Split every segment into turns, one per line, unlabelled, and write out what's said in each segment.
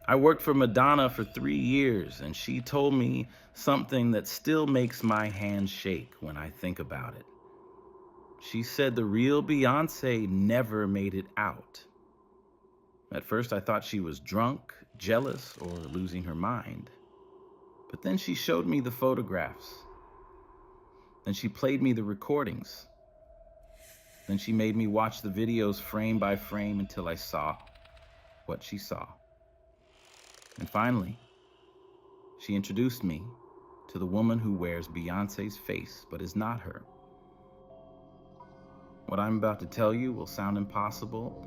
I worked for Madonna for 3 years, and she told me something that still makes my hands shake when I think about it. She said the real Beyoncé never made it out. At first, I thought she was drunk, jealous, or losing her mind. But then she showed me the photographs. Then she played me the recordings. Then she made me watch the videos frame by frame until I saw what she saw. And finally, she introduced me to the woman who wears Beyoncé's face but is not her. What I'm about to tell you will sound impossible,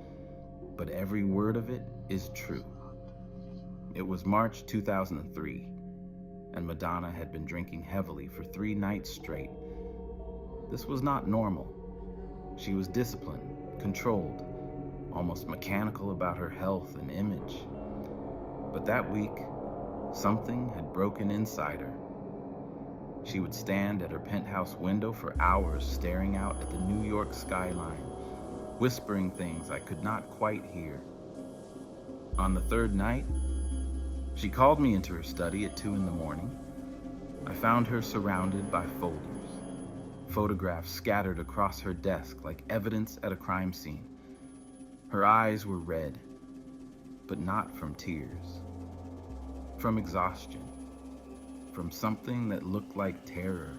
but every word of it is true. It was March 2003, and Madonna had been drinking heavily for 3 nights straight. This was not normal. She was disciplined, controlled, almost mechanical about her health and image. But that week, something had broken inside her. She would stand at her penthouse window for hours staring out at the New York skyline, whispering things I could not quite hear. On the 3rd night, she called me into her study at 2 a.m. I found her surrounded by folders, photographs scattered across her desk like evidence at a crime scene. Her eyes were red, but not from tears, from exhaustion, from something that looked like terror.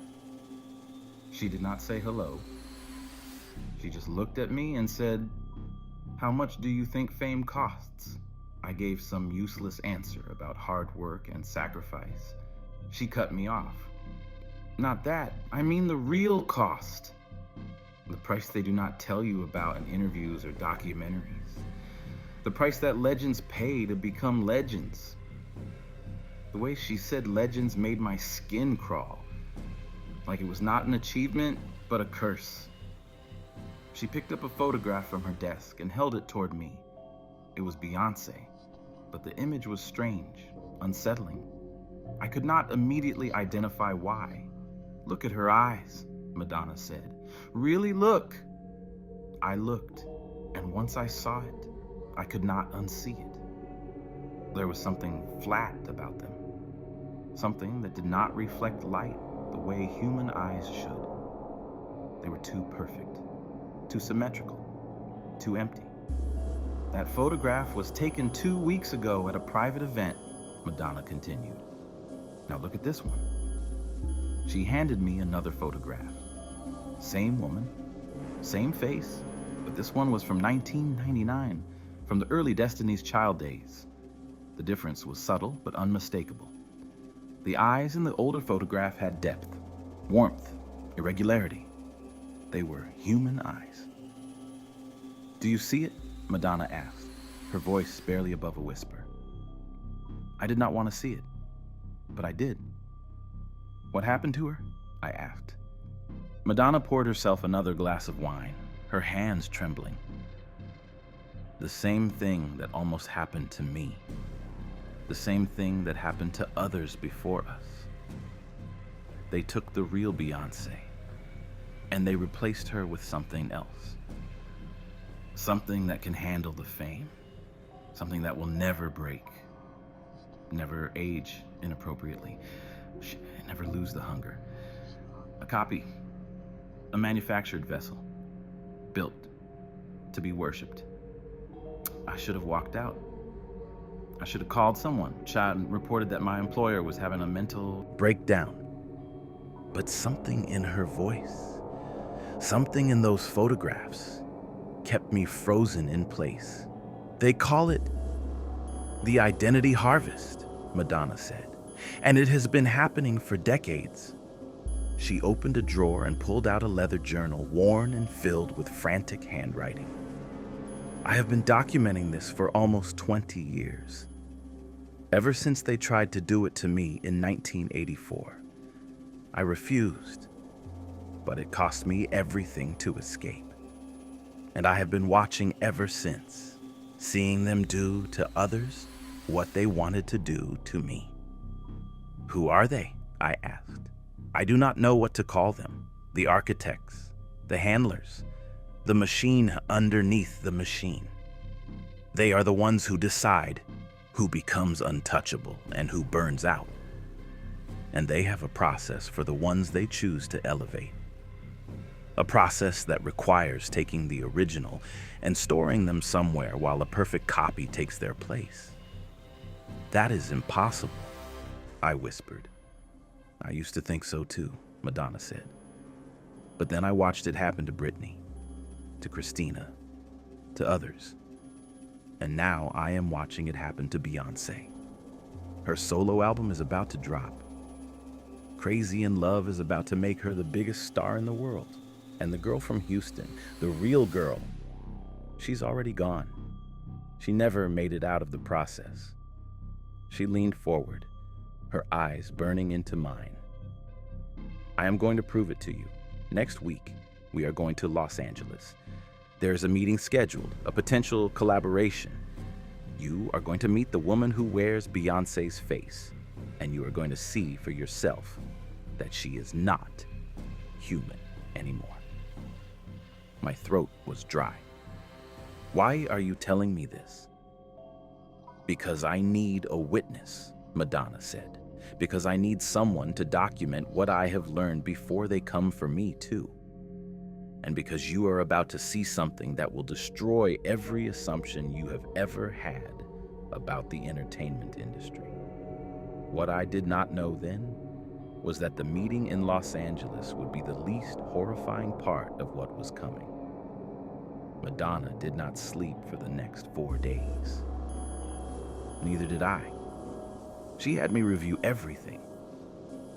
She did not say hello. She just looked at me and said, "How much do you think fame costs?" I gave some useless answer about hard work and sacrifice. She cut me off. "Not that, I mean the real cost. The price they do not tell you about in interviews or documentaries. The price that legends pay to become legends." The way she said legends made my skin crawl, like it was not an achievement, but a curse. She picked up a photograph from her desk and held it toward me. It was Beyoncé, but the image was strange, unsettling. I could not immediately identify why. "Look at her eyes," Madonna said. "Really look." I looked, and once I saw it, I could not unsee it. There was something flat about them, something that did not reflect light the way human eyes should. They were too perfect, too symmetrical, too empty. "That photograph was taken 2 weeks ago at a private event," Madonna continued. "Now look at this one." She handed me another photograph. Same woman, same face, but this one was from 1999, from the early Destiny's Child days. The difference was subtle but unmistakable. The eyes in the older photograph had depth, warmth, irregularity. They were human eyes. "Do you see it?" Madonna asked, her voice barely above a whisper. I did not want to see it, but I did. "What happened to her?" I asked. Madonna poured herself another glass of wine, her hands trembling. "The same thing that almost happened to me. The same thing that happened to others before us. They took the real Beyoncé, and they replaced her with something else. Something that can handle the fame. Something that will never break, never age inappropriately, never lose the hunger. A copy, a manufactured vessel, built to be worshipped." I should have walked out. I should have called someone, shot and reported that my employer was having a mental breakdown. But something in her voice, something in those photographs, kept me frozen in place. "They call it the identity harvest," Madonna said, "and it has been happening for decades." She opened a drawer and pulled out a leather journal worn and filled with frantic handwriting. "I have been documenting this for almost 20 years. Ever since they tried to do it to me in 1984. I refused, but it cost me everything to escape. And I have been watching ever since, seeing them do to others what they wanted to do to me." "Who are they?" I asked. "I do not know what to call them. The architects, the handlers, the machine underneath the machine. They are the ones who decide who becomes untouchable and who burns out. And they have a process for the ones they choose to elevate. A process that requires taking the original and storing them somewhere while a perfect copy takes their place. That is impossible, I whispered. I used to think so too, Madonna said. But then I watched it happen to Britney, to Christina, to others. And now I am watching it happen to Beyoncé. Her solo album is about to drop. Crazy in Love is about to make her the biggest star in the world. And the girl from Houston, the real girl, she's already gone. She never made it out of the process. She leaned forward, her eyes burning into mine. I am going to prove it to you. Next week, we are going to Los Angeles. There's a meeting scheduled, a potential collaboration. You are going to meet the woman who wears Beyoncé's face, and you are going to see for yourself that she is not human anymore. My throat was dry. Why are you telling me this? Because I need a witness, Madonna said. Because I need someone to document what I have learned before they come for me too. And because you are about to see something that will destroy every assumption you have ever had about the entertainment industry. What I did not know then was that the meeting in Los Angeles would be the least horrifying part of what was coming. Madonna did not sleep for the next 4 days. Neither did I. She had me review everything,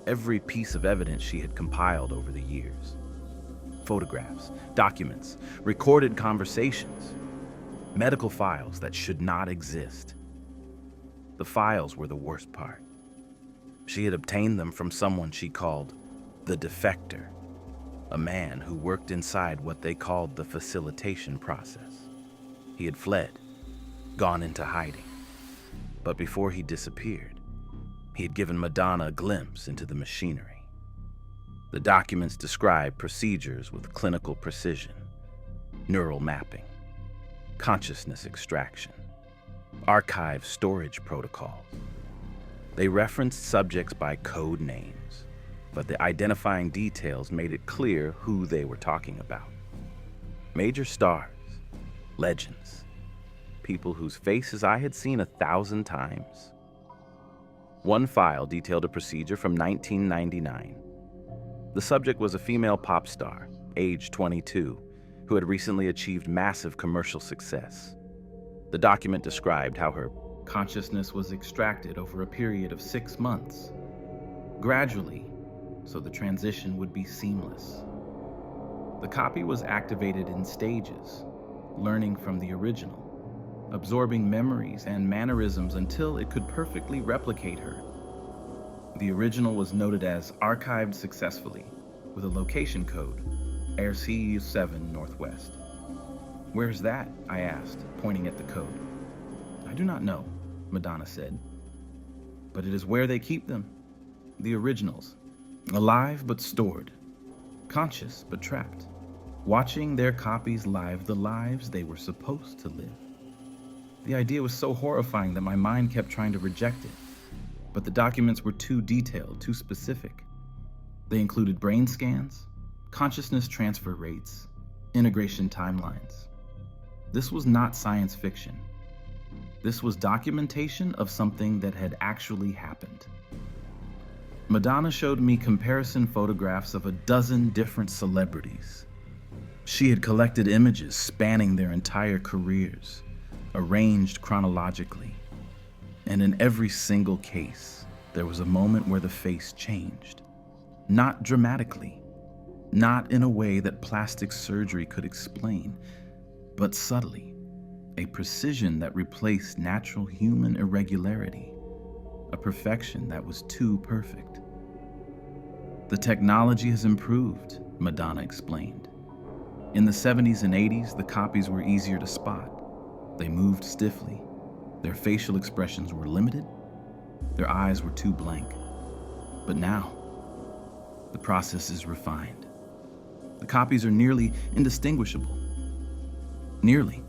every piece of evidence she had compiled over the years. Photographs, documents, recorded conversations, medical files that should not exist. The files were the worst part. She had obtained them from someone she called the defector, a man who worked inside what they called the facilitation process. He had fled, gone into hiding. But before he disappeared, he had given Madonna a glimpse into the machinery. The documents describe procedures with clinical precision, neural mapping, consciousness extraction, archive storage protocols. They referenced subjects by code names, but the identifying details made it clear who they were talking about. Major stars, legends, people whose faces I had seen 1,000 times. One file detailed a procedure from 1999. The subject was a female pop star, age 22, who had recently achieved massive commercial success. The document described how her consciousness was extracted over a period of 6 months, gradually, so the transition would be seamless. The copy was activated in stages, learning from the original, absorbing memories and mannerisms until it could perfectly replicate her. The original was noted as archived successfully, with a location code, RC 7 Northwest. Where's that? I asked, pointing at the code. I do not know, Madonna said. But it is where they keep them, the originals, alive but stored, conscious but trapped, watching their copies live the lives they were supposed to live. The idea was so horrifying that my mind kept trying to reject it, but the documents were too detailed, too specific. They included brain scans, consciousness transfer rates, integration timelines. This was not science fiction. This was documentation of something that had actually happened. Madonna showed me comparison photographs of a dozen different celebrities. She had collected images spanning their entire careers, arranged chronologically. And in every single case, there was a moment where the face changed. Not dramatically, not in a way that plastic surgery could explain, but subtly, a precision that replaced natural human irregularity, a perfection that was too perfect. The technology has improved, Madonna explained. In the 70s and 80s, the copies were easier to spot. They moved stiffly. Their facial expressions were limited. Their eyes were too blank. But now, the process is refined. The copies are nearly indistinguishable. Nearly.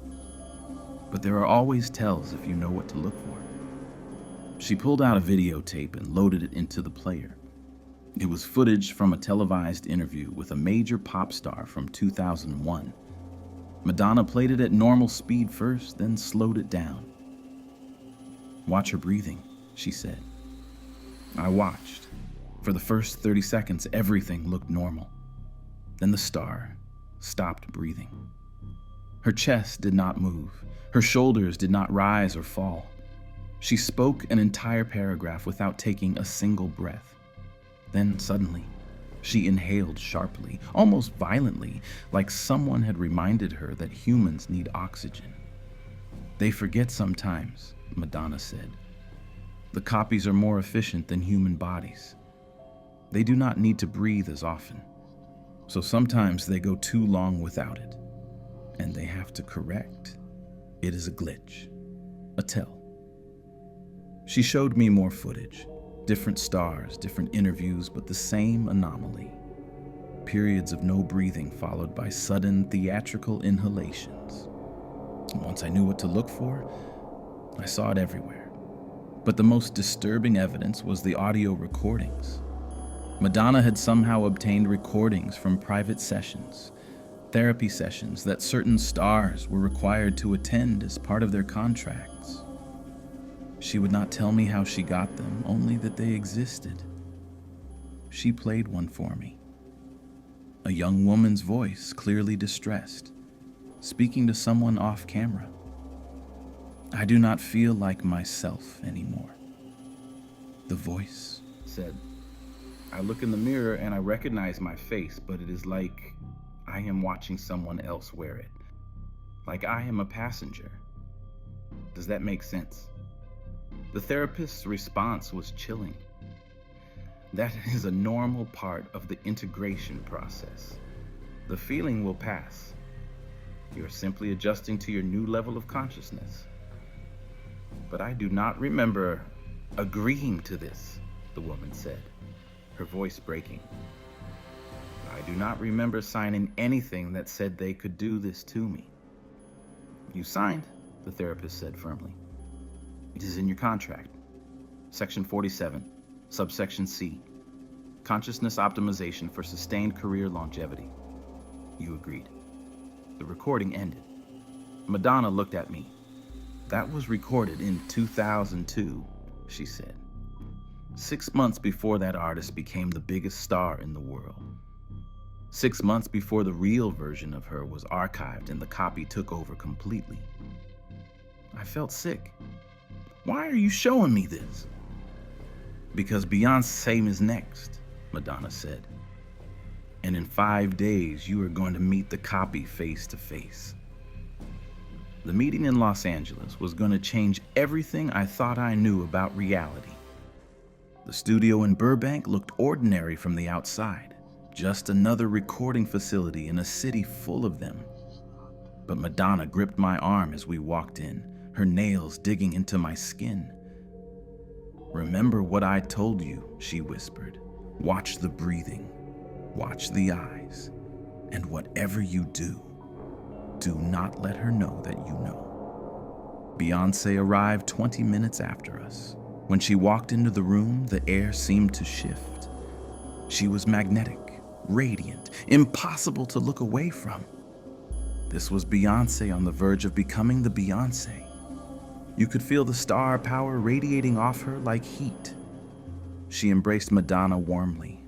But there are always tells if you know what to look for. She pulled out a videotape and loaded it into the player. It was footage from a televised interview with a major pop star from 2001. Madonna played it at normal speed first, then slowed it down. "Watch her breathing," she said. I watched. For the first 30 seconds, everything looked normal. Then the star stopped breathing. Her chest did not move. Her shoulders did not rise or fall. She spoke an entire paragraph without taking a single breath. Then suddenly, she inhaled sharply, almost violently, like someone had reminded her that humans need oxygen. "They forget sometimes," Madonna said. "The copies are more efficient than human bodies. They do not need to breathe as often. So sometimes they go too long without it, and they have to correct. It is a glitch, a tell." She showed me more footage, different stars, different interviews, but the same anomaly. Periods of no breathing followed by sudden theatrical inhalations. Once I knew what to look for, I saw it everywhere. But the most disturbing evidence was the audio recordings. Madonna had somehow obtained recordings from private sessions, therapy sessions that certain stars were required to attend as part of their contracts. She would not tell me how she got them, only that they existed. She played one for me. A young woman's voice, clearly distressed, speaking to someone off camera. "I do not feel like myself anymore," the voice said. "I look in the mirror and I recognize my face, but it is like I am watching someone else wear it. Like I am a passenger. Does that make sense?" The therapist's response was chilling. "That is a normal part of the integration process. The feeling will pass. You're simply adjusting to your new level of consciousness." "But I do not remember agreeing to this," the woman said, her voice breaking. "I do not remember signing anything that said they could do this to me." "You signed," the therapist said firmly. "It is in your contract. Section 47, subsection C. Consciousness optimization for sustained career longevity. You agreed." The recording ended. Madonna looked at me. "That was recorded in 2002, she said. 6 months before that artist became the biggest star in the world. 6 months before the real version of her was archived and the copy took over completely." I felt sick. "Why are you showing me this?" "Because Beyoncé is next," Madonna said. "And in 5 days, you are going to meet the copy face to face." The meeting in Los Angeles was going to change everything I thought I knew about reality. The studio in Burbank looked ordinary from the outside, just another recording facility in a city full of them. But Madonna gripped my arm as we walked in, her nails digging into my skin. "Remember what I told you," she whispered. "Watch the breathing, watch the eyes, and whatever you do, do not let her know that you know." Beyoncé arrived 20 minutes after us. When she walked into the room, the air seemed to shift. She was magnetic, radiant, impossible to look away from. This was Beyoncé on the verge of becoming the Beyoncé. You could feel the star power radiating off her like heat. She embraced Madonna warmly.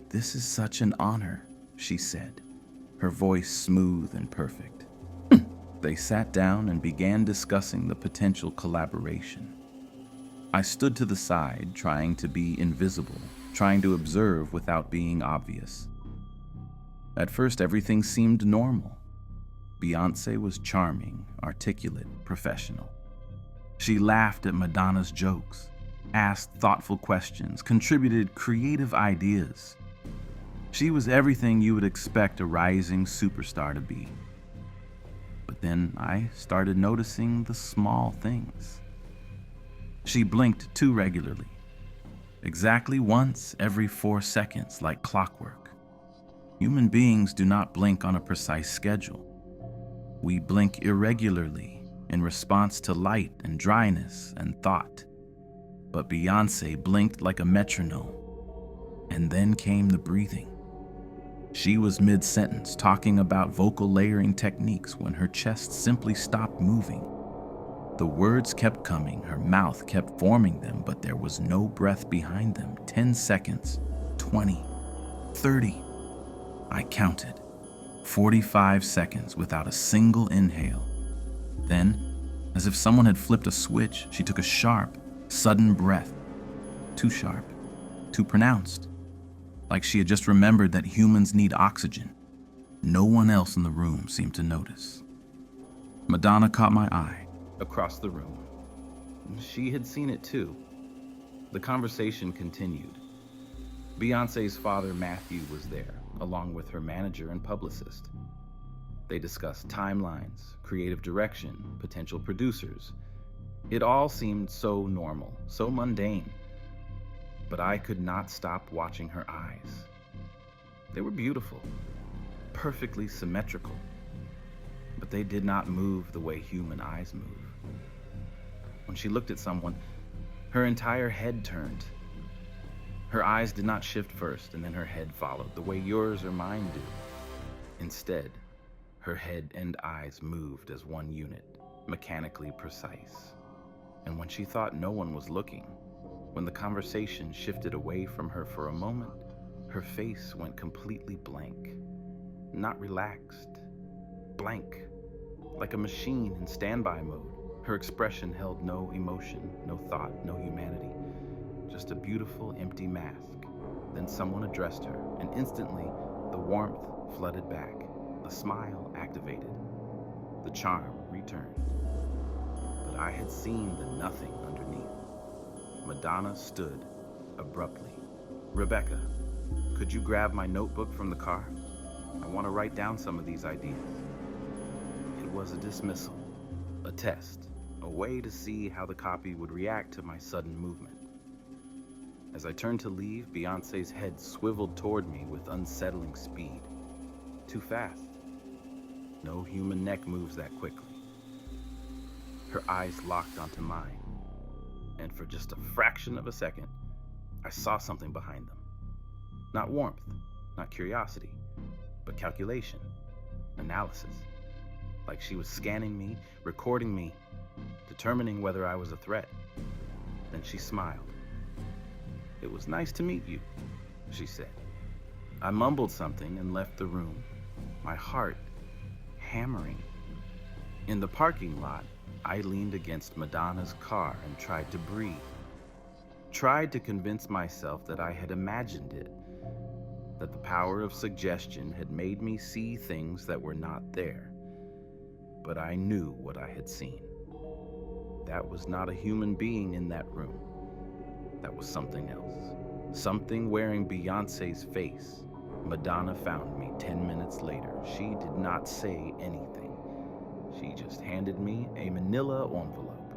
"This is such an honor," she said, her voice smooth and perfect. They sat down and began discussing the potential collaboration. I stood to the side, trying to be invisible, trying to observe without being obvious. At first, everything seemed normal. Beyoncé was charming, articulate, professional. She laughed at Madonna's jokes, asked thoughtful questions, contributed creative ideas. She was everything you would expect a rising superstar to be. But then I started noticing the small things. She blinked too regularly, exactly once every 4 seconds, like clockwork. Human beings do not blink on a precise schedule. We blink irregularly in response to light and dryness and thought. But Beyoncé blinked like a metronome, and then came the breathing. She was mid-sentence talking about vocal layering techniques when her chest simply stopped moving. The words kept coming, her mouth kept forming them, but there was no breath behind them. 10 seconds, 20, 30. I counted. 45 seconds without a single inhale. Then, as if someone had flipped a switch, she took a sharp, sudden breath. Too sharp, too pronounced. Like she had just remembered that humans need oxygen. No one else in the room seemed to notice. Madonna caught my eye across the room. She had seen it too. The conversation continued. Beyoncé's father, Matthew, was there, along with her manager and publicist. They discussed timelines, creative direction, potential producers. It all seemed so normal, so mundane. But I could not stop watching her eyes. They were beautiful, perfectly symmetrical, but they did not move the way human eyes move. When she looked at someone, her entire head turned. Her eyes did not shift first and then her head followed, the way yours or mine do. Instead, her head and eyes moved as one unit, mechanically precise. And when she thought no one was looking, when the conversation shifted away from her for a moment, her face went completely blank. Not relaxed, blank, like a machine in standby mode. Her expression held no emotion, no thought, no humanity, just a beautiful, empty mask. Then someone addressed her, and instantly the warmth flooded back, the smile activated, the charm returned. But I had seen the nothing underneath. Madonna stood abruptly. "Rebecca, could you grab my notebook from the car? I want to write down some of these ideas." It was a dismissal, a test, a way to see how the copy would react to my sudden movement. As I turned to leave, Beyoncé's head swiveled toward me with unsettling speed. Too fast. No human neck moves that quickly. Her eyes locked onto mine, and for just a fraction of a second, I saw something behind them. Not warmth, not curiosity, but calculation, analysis. Like she was scanning me, recording me, determining whether I was a threat. Then she smiled. "It was nice to meet you," she said. I mumbled something and left the room, my heart hammering. In the parking lot, I leaned against Madonna's car and tried to breathe. Tried to convince myself that I had imagined it, that the power of suggestion had made me see things that were not there. But I knew what I had seen. That was not a human being in that room. That was something else. Something wearing Beyoncé's face. Madonna found me 10 minutes later. She did not say anything. She just handed me a manila envelope.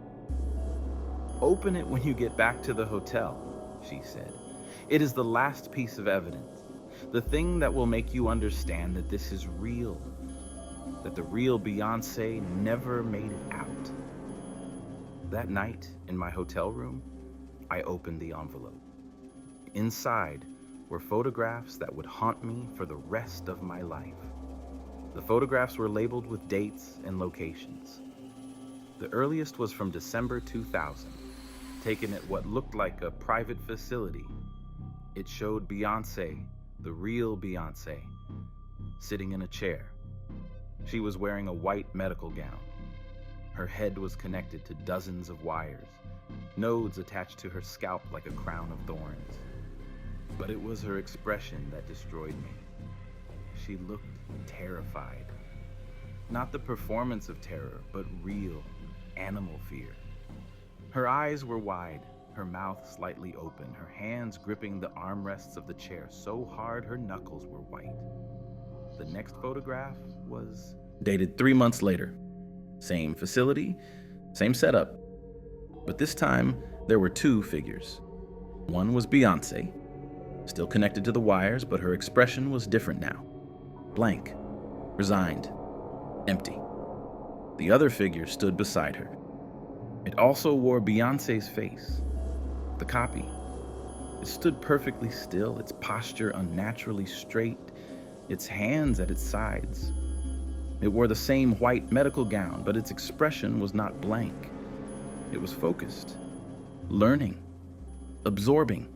"Open it when you get back to the hotel," she said. "It is the last piece of evidence. The thing that will make you understand that this is real. That the real Beyoncé never made it out." That night, in my hotel room, I opened the envelope. Inside were photographs that would haunt me for the rest of my life. The photographs were labeled with dates and locations. The earliest was from December 2000, taken at what looked like a private facility. It showed Beyoncé, the real Beyoncé, sitting in a chair. She was wearing a white medical gown. Her head was connected to dozens of wires, nodes attached to her scalp like a crown of thorns. But it was her expression that destroyed me. She looked terrified. Not the performance of terror, but real, animal fear. Her eyes were wide, her mouth slightly open, her hands gripping the armrests of the chair so hard her knuckles were white. The next photograph was dated 3 months later. Same facility, same setup. But this time, there were two figures. One was Beyoncé, still connected to the wires, but her expression was different now. Blank, resigned, empty. The other figure stood beside her. It also wore Beyoncé's face, The copy. It stood perfectly still, its posture unnaturally straight, its hands at its sides. It wore the same white medical gown, but its expression was not blank. It was focused, learning, absorbing.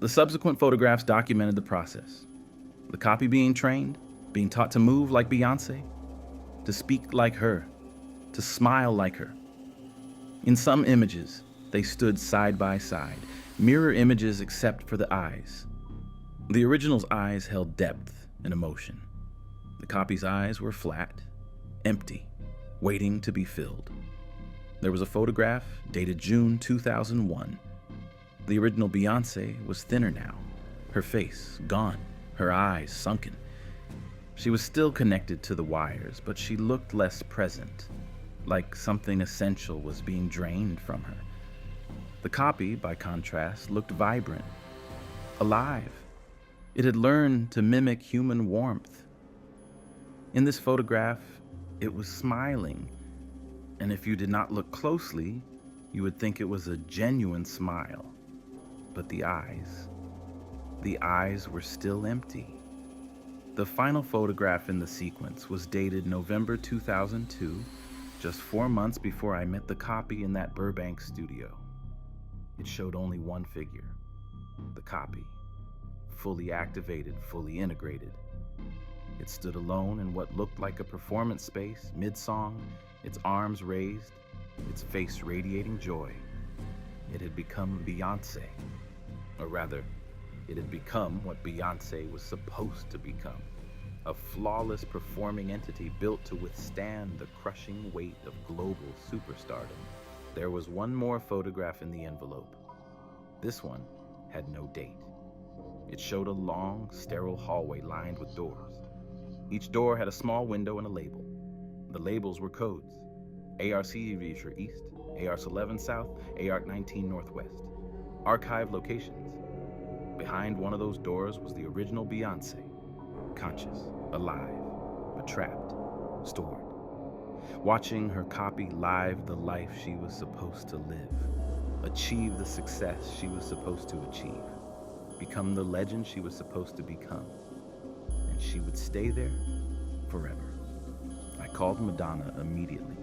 The subsequent photographs documented the process. The copy being trained, being taught to move like Beyoncé, to speak like her, to smile like her. In some images, they stood side by side, mirror images except for the eyes. The original's eyes held depth and emotion. The copy's eyes were flat, empty, waiting to be filled. There was a photograph dated June 2001. The original Beyoncé was thinner now, her face gone, her eyes sunken. She was still connected to the wires, but she looked less present, like something essential was being drained from her. The copy, by contrast, looked vibrant, alive. It had learned to mimic human warmth. In this photograph, it was smiling, and if you did not look closely, you would think it was a genuine smile. But the eyes were still empty. The final photograph in the sequence was dated November 2002, just 4 months before I met the copy in that Burbank studio. It showed only one figure, the copy, fully activated, fully integrated. It stood alone in what looked like a performance space, mid-song, its arms raised, its face radiating joy. It had become Beyoncé, or rather, it had become what Beyoncé was supposed to become, a flawless performing entity built to withstand the crushing weight of global superstardom. There was one more photograph in the envelope. This one had no date. It showed a long, sterile hallway lined with doors. Each door had a small window and a label. The labels were codes. ARC Erasure East, ARC 11 South, ARC 19 Northwest. Archive locations. Behind one of those doors was the original Beyoncé, conscious, alive, but trapped, stored. Watching her copy live the life she was supposed to live, achieve the success she was supposed to achieve, become the legend she was supposed to become. And she would stay there forever. I called Madonna immediately.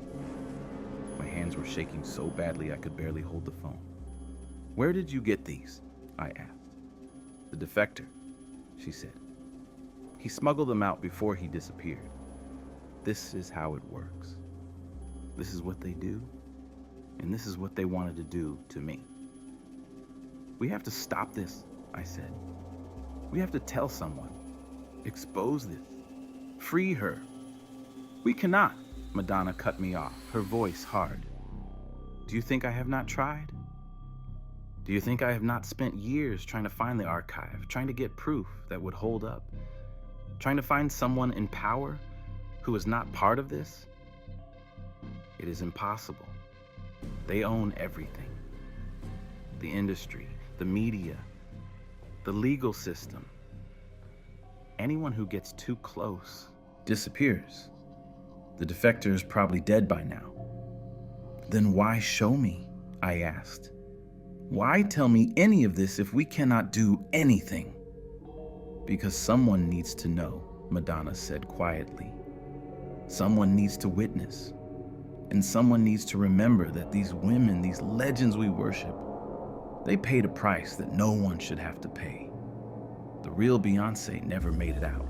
My hands were shaking so badly I could barely hold the phone. "Where did you get these?" I asked. "The defector," she said. "He smuggled them out before he disappeared. This is how it works. This is what they do, and this is what they wanted to do to me." "We have to stop this," I said. "We have to tell someone. Expose this. Free her." "We cannot," Madonna cut me off, her voice hard. "Do you think I have not tried? Do you think I have not spent years trying to find the archive, trying to get proof that would hold up? Trying to find someone in power who is not part of this? It is impossible. They own everything. The industry, the media, the legal system. Anyone who gets too close disappears. The defector is probably dead by now." "Then why show me?" I asked. "Why tell me any of this if we cannot do anything?" "Because someone needs to know," Madonna said quietly. "Someone needs to witness. And someone needs to remember that these women, these legends we worship, they paid a price that no one should have to pay. The real Beyoncé never made it out.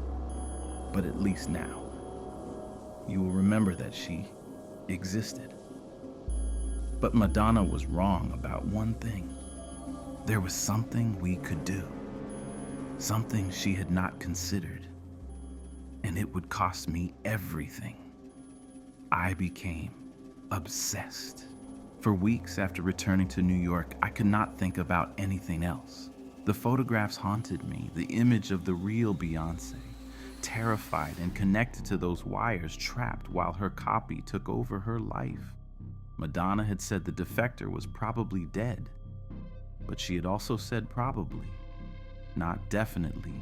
But at least now, you will remember that she existed." But Madonna was wrong about one thing. There was something we could do. Something she had not considered. And it would cost me everything. I became obsessed. For weeks after returning to New York, I could not think about anything else. The photographs haunted me, the image of the real Beyoncé, terrified and connected to those wires, trapped while her copy took over her life. Madonna had said the defector was probably dead, but she had also said probably, not definitely,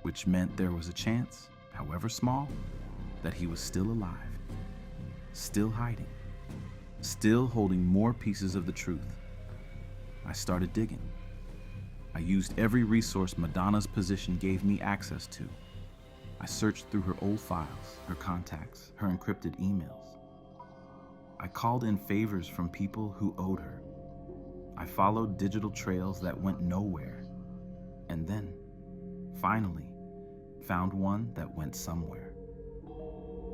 which meant there was a chance, however small, that he was still alive, still hiding, still holding more pieces of the truth, I started digging. I used every resource Madonna's position gave me access to. I searched through her old files, her contacts, her encrypted emails. I called in favors from people who owed her. I followed digital trails that went nowhere. And then, finally, found one that went somewhere.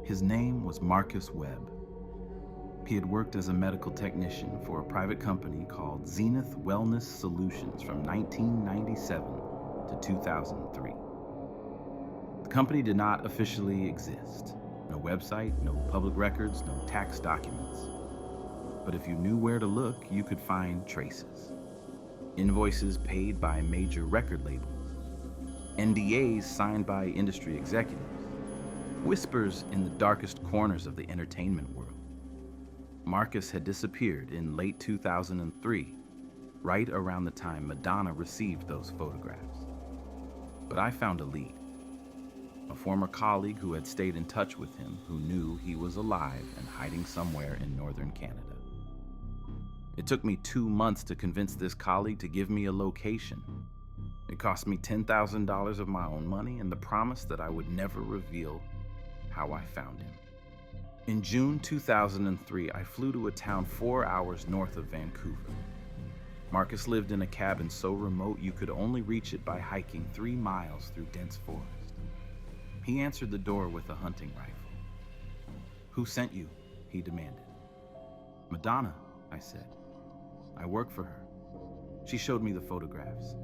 His name was Marcus Webb. He had worked as a medical technician for a private company called Zenith Wellness Solutions from 1997 to 2003. The company did not officially exist. No website, no public records, no tax documents. But if you knew where to look, you could find traces. Invoices paid by major record labels. NDAs signed by industry executives. Whispers in the darkest corners of the entertainment world. Marcus had disappeared in late 2003, right around the time Madonna received those photographs. But I found a lead. A former colleague who had stayed in touch with him, who knew he was alive and hiding somewhere in northern Canada. It took me 2 months to convince this colleague to give me a location. It cost me $10,000 of my own money and the promise that I would never reveal how I found him. In June 2003, I flew to a town 4 hours north of Vancouver. Marcus lived in a cabin so remote you could only reach it by hiking 3 miles through dense forest. He answered the door with a hunting rifle. "Who sent you?" he demanded. "Madonna," I said. "I work for her. She showed me the photographs.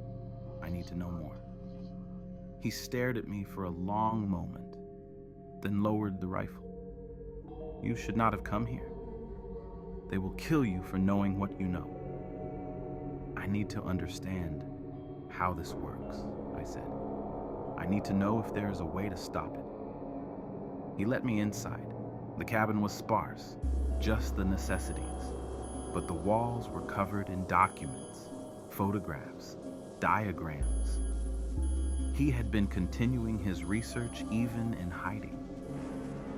I need to know more." He stared at me for a long moment, then lowered the rifle. "You should not have come here. They will kill you for knowing what you know." "I need to understand how this works," I said. "I need to know if there is a way to stop it." He let me inside. The cabin was sparse, just the necessities, but the walls were covered in documents, photographs, diagrams. He had been continuing his research even in hiding.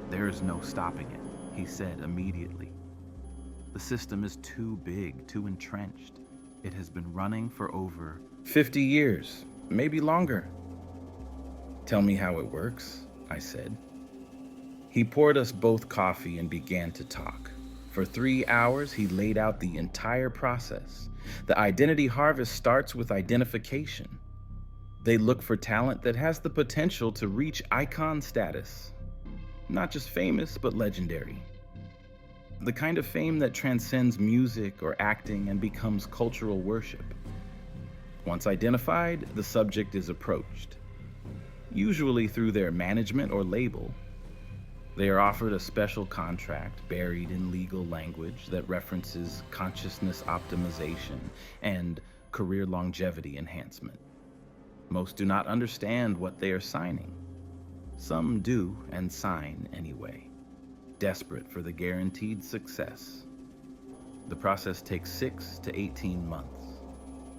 "There is no stopping it," he said immediately. "The system is too big, too entrenched. It has been running for over 50 years, maybe longer." "Tell me how it works," I said. He poured us both coffee and began to talk. For 3 hours, he laid out the entire process. The identity harvest starts with identification. They look for talent that has the potential to reach icon status. Not just famous, but legendary. The kind of fame that transcends music or acting and becomes cultural worship. Once identified, the subject is approached, usually through their management or label. They are offered a special contract buried in legal language that references consciousness optimization and career longevity enhancement. Most do not understand what they are signing. Some do and sign anyway, desperate for the guaranteed success. The process takes 6 to 18 months.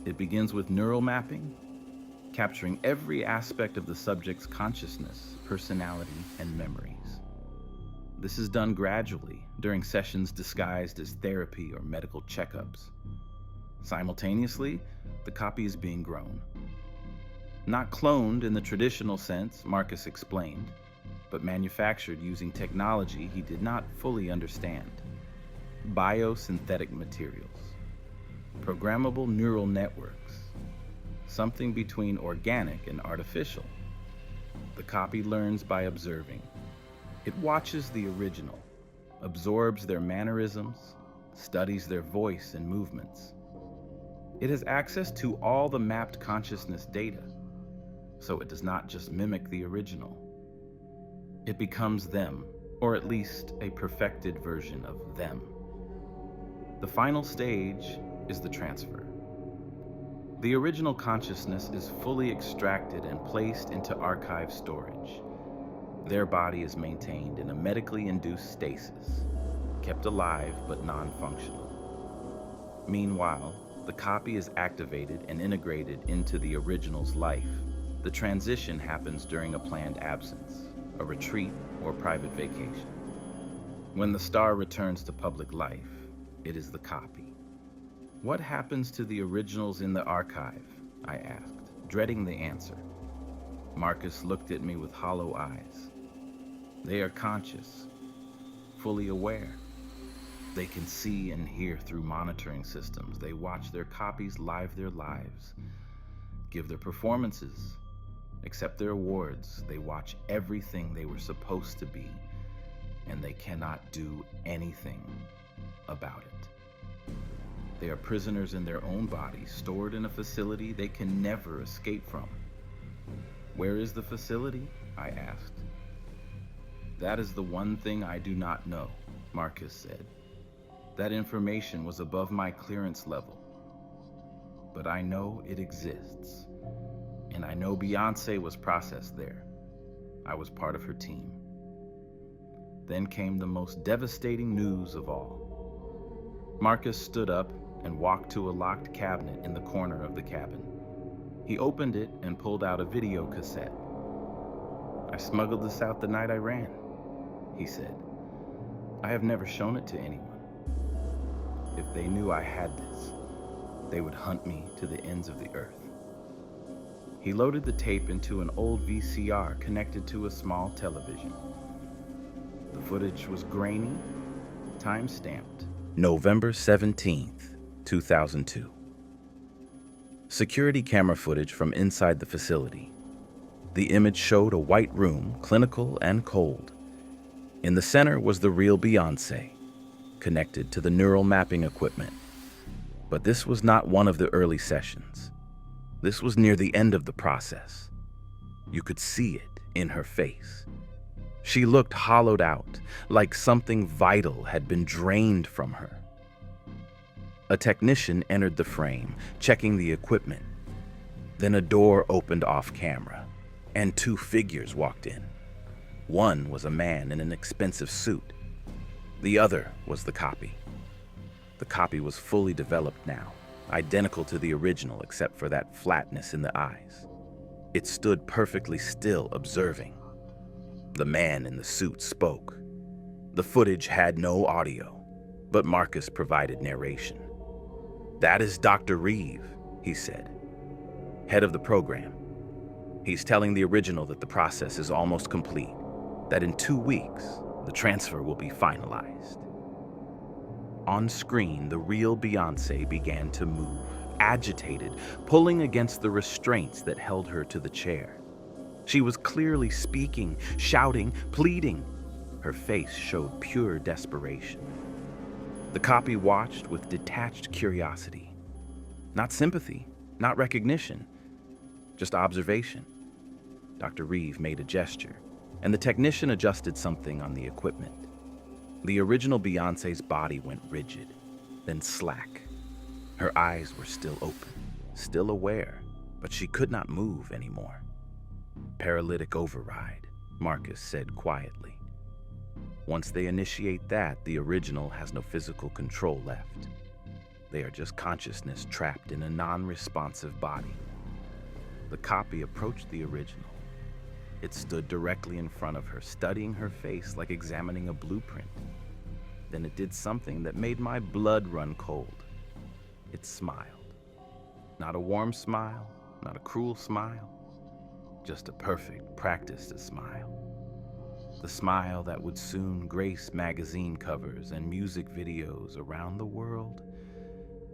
It begins with neural mapping, capturing every aspect of the subject's consciousness, personality, and memories. This is done gradually during sessions disguised as therapy or medical checkups. Simultaneously, the copy is being grown. Not cloned in the traditional sense, Marcus explained, but manufactured using technology he did not fully understand. Biosynthetic materials, programmable neural networks, something between organic and artificial. The copy learns by observing. It watches the original, absorbs their mannerisms, studies their voice and movements. It has access to all the mapped consciousness data, so it does not just mimic the original. It becomes them, or at least a perfected version of them. The final stage is the transfer. The original consciousness is fully extracted and placed into archive storage. Their body is maintained in a medically induced stasis, kept alive but non-functional. Meanwhile, the copy is activated and integrated into the original's life. The transition happens during a planned absence, a retreat, or private vacation. When the star returns to public life, it is the copy. What happens to the originals in the archive? I asked, dreading the answer. Marcus looked at me with hollow eyes. They are conscious, fully aware. They can see and hear through monitoring systems. They watch their copies live their lives, give their performances, accept their awards. They watch everything they were supposed to be, and they cannot do anything about it. They are prisoners in their own bodies, stored in a facility they can never escape from. Where is the facility? I asked. That is the one thing I do not know, Marcus said. That information was above my clearance level. But I know it exists. And I know Beyoncé was processed there. I was part of her team. Then came the most devastating news of all. Marcus stood up and walked to a locked cabinet in the corner of the cabin. He opened it and pulled out a video cassette. I smuggled this out the night I ran, he said. I have never shown it to anyone. If they knew I had this, they would hunt me to the ends of the earth. He loaded the tape into an old VCR connected to a small television. The footage was grainy, time-stamped. November 17th, 2002. Security camera footage from inside the facility. The image showed a white room, clinical and cold. In the center was the real Beyoncé, connected to the neural mapping equipment. But this was not one of the early sessions. This was near the end of the process. You could see it in her face. She looked hollowed out, like something vital had been drained from her. A technician entered the frame, checking the equipment. Then a door opened off camera, and two figures walked in. One was a man in an expensive suit. The other was the copy. The copy was fully developed now, identical to the original except for that flatness in the eyes. It stood perfectly still, observing. The man in the suit spoke. The footage had no audio, but Marcus provided narration. That is Dr. Reeve, he said, head of the program. He's telling the original that the process is almost complete, that in 2 weeks, the transfer will be finalized. On screen, the real Beyoncé began to move, agitated, pulling against the restraints that held her to the chair. She was clearly speaking, shouting, pleading. Her face showed pure desperation. The copy watched with detached curiosity. Not sympathy, not recognition, just observation. Dr. Reeve made a gesture, and the technician adjusted something on the equipment. The original Beyoncé's body went rigid, then slack. Her eyes were still open, still aware, but she could not move anymore. Paralytic override, Marcus said quietly. Once they initiate that, the original has no physical control left. They are just consciousness trapped in a non-responsive body. The copy approached the original. It stood directly in front of her, studying her face like examining a blueprint. Then it did something that made my blood run cold. It smiled. Not a warm smile, not a cruel smile, just a perfect, practiced smile. The smile that would soon grace magazine covers and music videos around the world.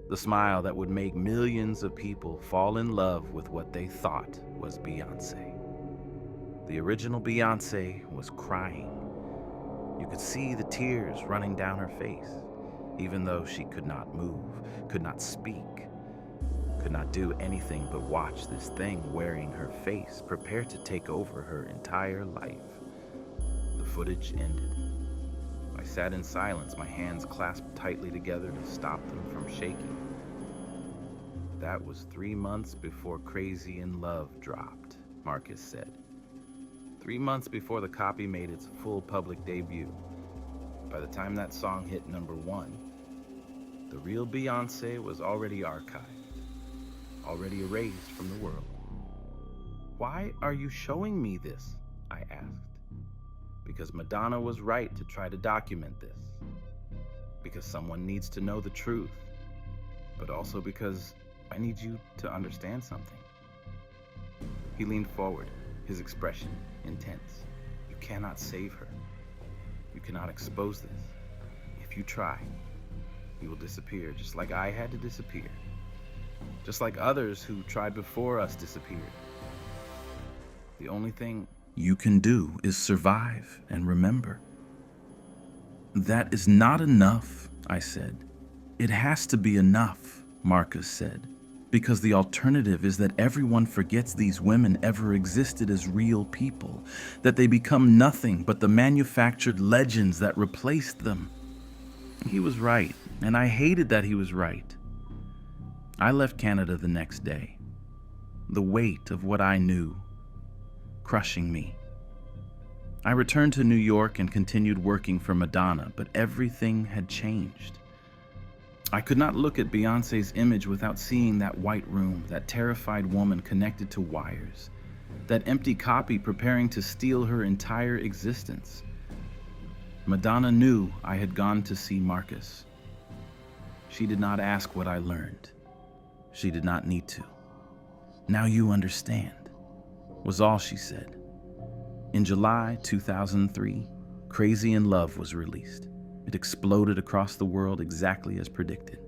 The smile that would make millions of people fall in love with what they thought was Beyoncé. The original Beyoncé was crying. You could see the tears running down her face, even though she could not move, could not speak, could not do anything but watch this thing wearing her face, prepare to take over her entire life. The footage ended. I sat in silence, my hands clasped tightly together to stop them from shaking. That was 3 months before Crazy in Love dropped, Marcus said. 3 months before the copy made its full public debut. By the time that song hit #1, the real Beyoncé was already archived, already erased from the world. Why are you showing me this? I asked. Because Madonna was right to try to document this. Because someone needs to know the truth. but also because I need you to understand something. He leaned forward, his expression intense. You cannot save her. You cannot expose this. If you try, you will disappear, just like I had to disappear. Just like others who tried before us disappeared. The only thing you can do is survive and remember. That is not enough, I said. It has to be enough, Marcus said, because the alternative is that everyone forgets these women ever existed as real people, that they become nothing but the manufactured legends that replaced them. He was right, and I hated that he was right. I left Canada the next day, the weight of what I knew crushing me. I returned to New York and continued working for Madonna, but everything had changed. I could not look at Beyoncé's image without seeing that white room, that terrified woman connected to wires, that empty copy preparing to steal her entire existence. Madonna knew I had gone to see Marcus. She did not ask what I learned. She did not need to. Now you understand, was all she said. In July 2003, Crazy in Love was released. It exploded across the world exactly as predicted.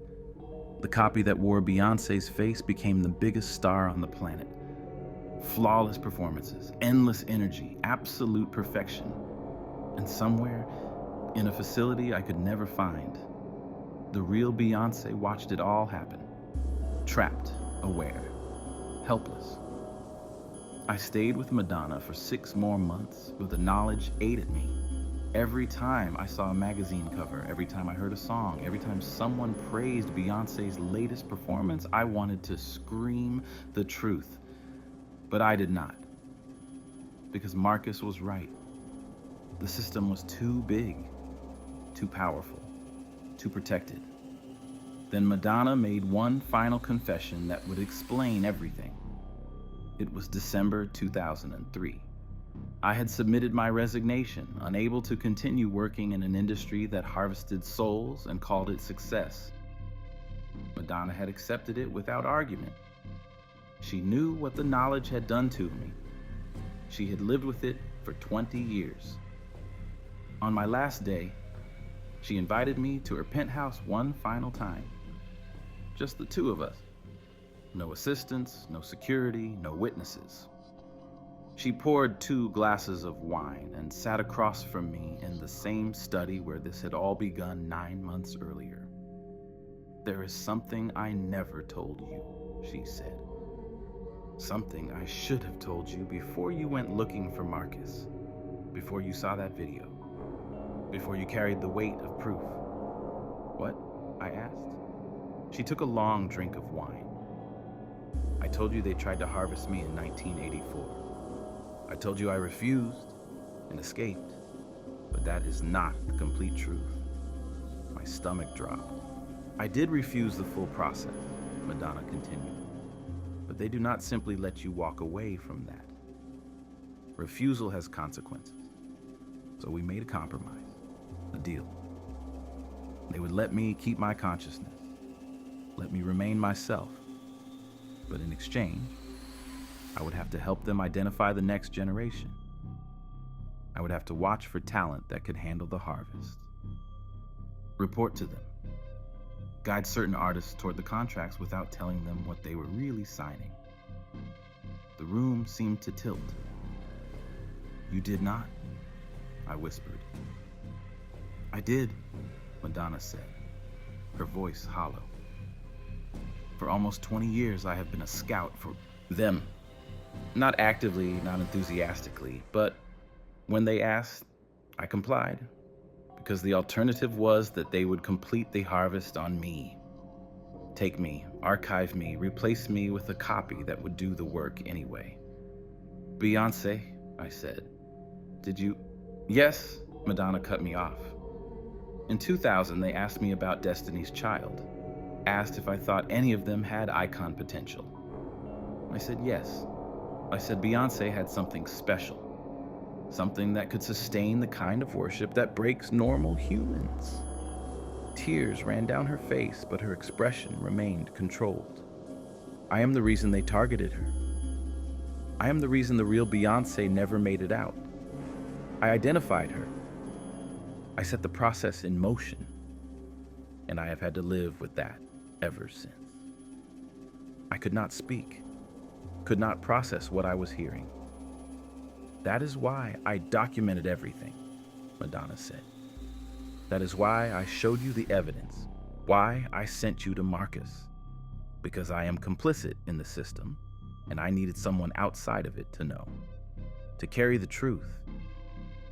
The copy that wore Beyoncé's face became the biggest star on the planet. Flawless performances, endless energy, absolute perfection. And somewhere, in a facility I could never find, the real Beyoncé watched it all happen. Trapped, aware, helpless. I stayed with Madonna for 6 more months, but the knowledge ate at me. Every time I saw a magazine cover, every time I heard a song, every time someone praised Beyoncé's latest performance, I wanted to scream the truth. But I did not. Because Marcus was right. The system was too big, too powerful, too protected. Then Madonna made one final confession that would explain everything. It was December 2003. I had submitted my resignation, unable to continue working in an industry that harvested souls and called it success. Madonna had accepted it without argument. She knew what the knowledge had done to me. She had lived with it for 20 years. On my last day, she invited me to her penthouse one final time. Just the two of us. No assistants, no security, no witnesses. She poured 2 glasses of wine and sat across from me in the same study where this had all begun 9 months earlier. There is something I never told you, she said. Something I should have told you before you went looking for Marcus, before you saw that video, before you carried the weight of proof. What? I asked. She took a long drink of wine. I told you they tried to harvest me in 1984. I told you I refused and escaped, but that is not the complete truth. My stomach dropped. I did refuse the full process, Madonna continued, but they do not simply let you walk away from that. Refusal has consequences, so we made a compromise, a deal. They would let me keep my consciousness, let me remain myself, but in exchange, I would have to help them identify the next generation. I would have to watch for talent that could handle the harvest. Report to them. Guide certain artists toward the contracts without telling them what they were really signing. The room seemed to tilt. You did not? I whispered. I did, Madonna said, her voice hollow. For almost 20 years, I have been a scout for them. Not actively, not enthusiastically, but when they asked, I complied, because the alternative was that they would complete the harvest on me. Take me, archive me, replace me with a copy that would do the work anyway. Beyoncé, I said. Did you? Yes, Madonna cut me off. In 2000, they asked me about Destiny's Child, asked if I thought any of them had icon potential. I said yes. I said Beyoncé had something special, something that could sustain the kind of worship that breaks normal humans. Tears ran down her face, but her expression remained controlled. I am the reason they targeted her. I am the reason the real Beyoncé never made it out. I identified her. I set the process in motion, and I have had to live with that ever since. I could not speak, could not process what I was hearing. That is why I documented everything, Madonna said. That is why I showed you the evidence, why I sent you to Marcus. Because I am complicit in the system, and I needed someone outside of it to know, to carry the truth,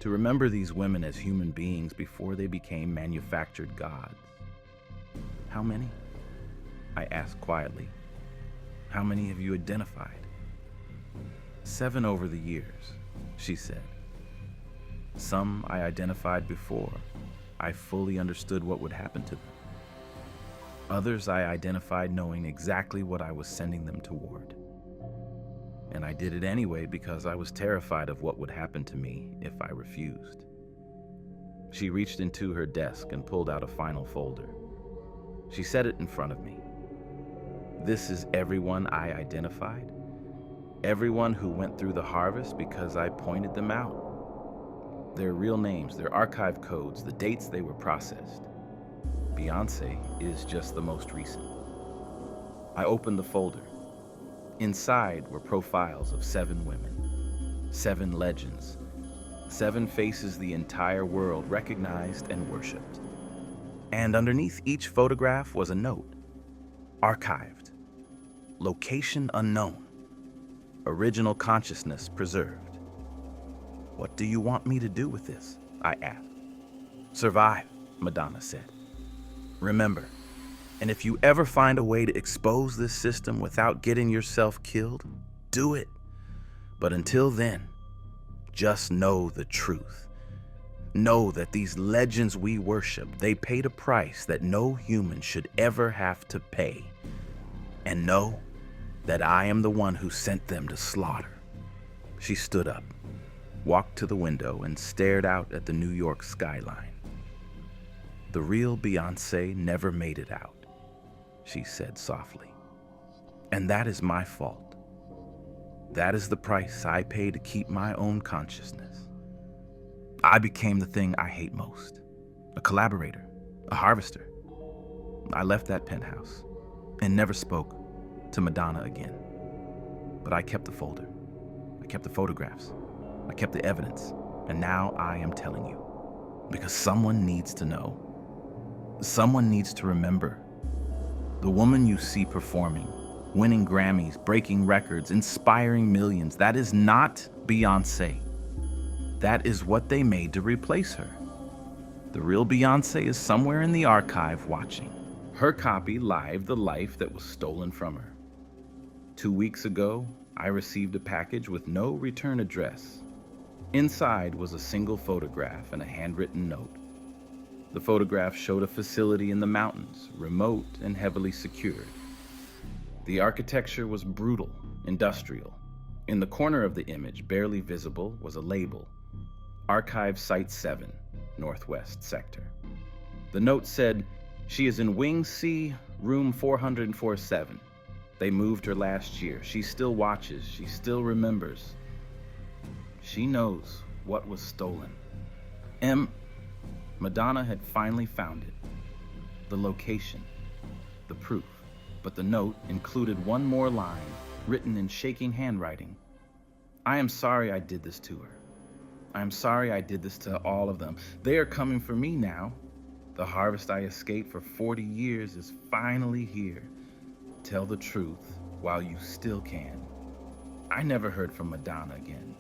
to remember these women as human beings before they became manufactured gods. How many? I asked quietly. How many have you identified? 7 over the years, she said. Some I identified before I fully understood what would happen to them. Others I identified knowing exactly what I was sending them toward. And I did it anyway because I was terrified of what would happen to me if I refused. She reached into her desk and pulled out a final folder. She set it in front of me. This is everyone I identified. Everyone who went through the harvest because I pointed them out. Their real names, their archive codes, the dates they were processed. Beyoncé is just the most recent. I opened the folder. Inside were profiles of 7 women, 7 legends, 7 faces the entire world recognized and worshipped. And underneath each photograph was a note. Archived. Location unknown. Original consciousness preserved. What do you want me to do with this? I asked. Survive, Madonna said. Remember, and if you ever find a way to expose this system without getting yourself killed, do it. But until then, just know the truth. Know that these legends we worship, they paid a price that no human should ever have to pay. And know that I am the one who sent them to slaughter. She stood up, walked to the window, and stared out at the New York skyline. The real Beyoncé never made it out, she said softly. And that is my fault. That is the price I pay to keep my own consciousness. I became the thing I hate most, a collaborator, a harvester. I left that penthouse and never spoke to Madonna again. But I kept the folder. I kept the photographs. I kept the evidence. And now I am telling you, because someone needs to know. Someone needs to remember. The woman you see performing, winning Grammys, breaking records, inspiring millions, that is not Beyoncé. That is what they made to replace her. The real Beyoncé is somewhere in the archive watching. Her copy lived the life that was stolen from her. 2 weeks ago, I received a package with no return address. Inside was a single photograph and a handwritten note. The photograph showed a facility in the mountains, remote and heavily secured. The architecture was brutal, industrial. In the corner of the image, barely visible, was a label, Archive Site 7, Northwest Sector. The note said, "She is in Wing C, room 447. They moved her last year. She still watches. She still remembers. She knows what was stolen." Madonna had finally found it. The location, the proof. But the note included one more line, written in shaking handwriting. "I am sorry I did this to her. I am sorry I did this to all of them. They are coming for me now. The harvest I escaped for 40 years is finally here. Tell the truth while you still can." I never heard from Madonna again.